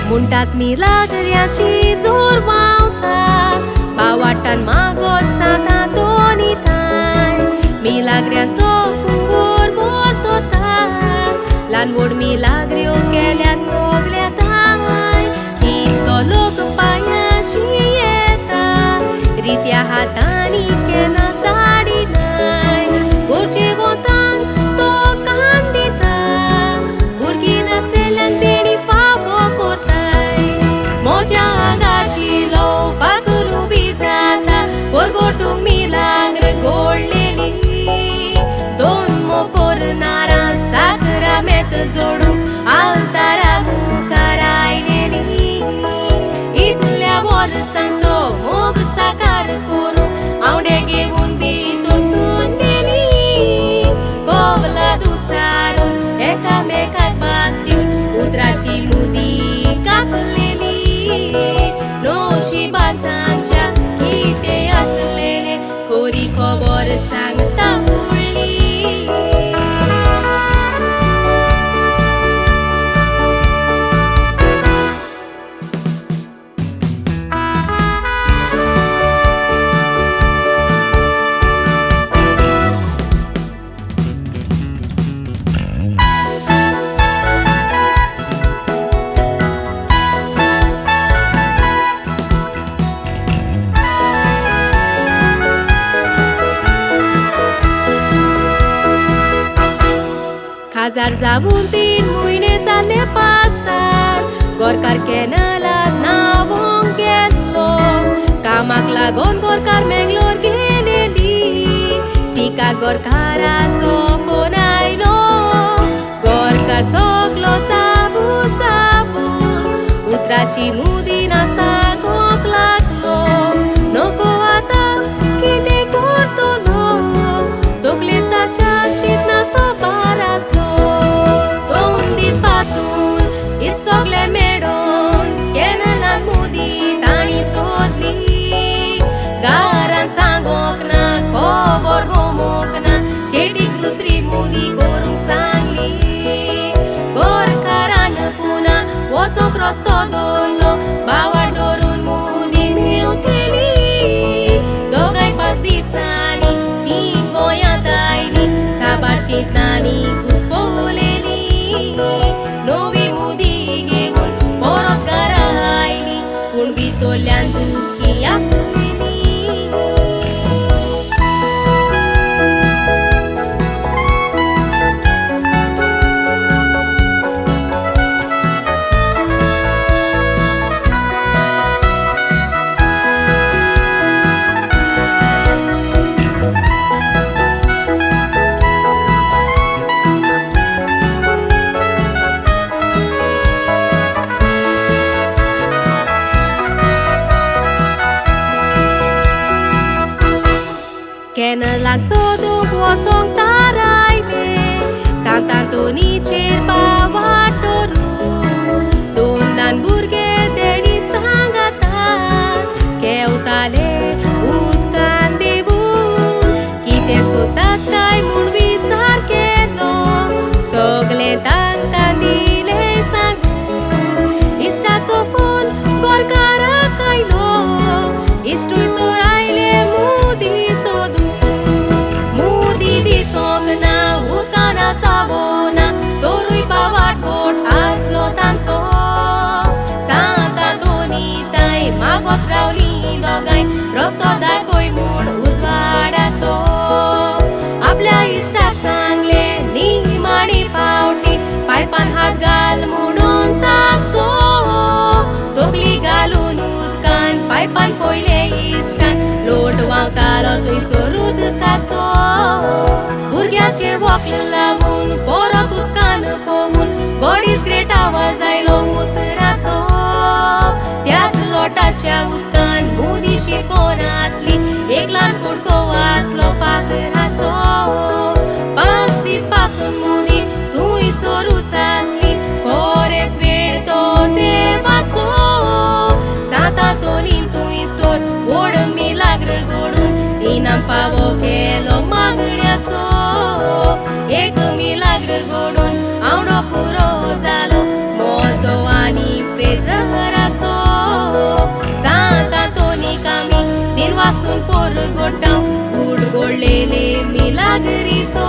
Muntat milagriaci zorvauta Bawatan magot sata tonitai Milagrian sokur vortota Lan vor milagrio kelia tsogletai Hito lok paya shieta Ritia hatani kenas darinai Burce votan to candida Burkina stelen bini favo cortai Moja agacilo pasuru bizata Porgotum milagre goleli Don mocor nara sacramet zorum Altara mucaraineli Itlea vor sanzo mog sacar coru Aundege un bitor suneli Covla duțaron Eca mecat bastion Utraci mudi capleli No și bantancea Chite aslele Cori cobor sangta fulli Hazar zavuntin muine zale pasar Gorkar kenalat na vongelo Kamak lagon gorkar menglor geneli Tika gorkara zofonailo Gorkar soklo zabut zabut Utraci mudina sa goklaklo Noko ata kite cortolo Dokleta chachit na zobaraslo Isogle meron kenalan mudi tani sodli Garan sangokna kobor gomokna Shetik dusri mudi gorung sangli Gorkaran puna wotsok rostodolo Bawar dorun mudi meuteli Dogai pas disani tingoya daini Sabar citnani guspoleli Novi mudi gevun porot garaini Pun bitolyandu kiaslini Kenalan soduk wotsong taraile Sant'Antoni cerba vatoru Dunan burge dedi sangatat Keutale utkan devun Kite sotat kai munvitzar kelo Sogle tankan dile sangun Istatsofon gorkara kailo Istui soraile mudi sodu Sokna utkana savona Dorui pavat got aslo tanso Sant'Antoni tai magot rauli dogai Rosto da koi mun usvadaco आपल्या इष्टात चांगले निमाणी पावटी पायपान हात घाल म्हणून ताचो तोकली घालून उदकान पायपान पयले इष्टान लोट वावतालो तुय सोरूद काचो भुरग्याचे वॉकल लावून परत उदकान पोवून गोडीस ग्रेट आवाज आयलो उतराचो त्याच लोटाच्या उदकान मुदीशी कोण आसली एक ल्हान कुडको आसलो फातराचो 5 दीस पासून मुदी तुय सोरूच आसली कोरेच वेळ तो देवाचो इनाम फावो केलो मागण्याचो एक मिलाग्र घडून आवडो पुरो जालो मोजो आनी फ्रेझराचो सांता तोनिकामी दिन वासून पोर गोटाव गुड गोडलेले मिलाग्रीचो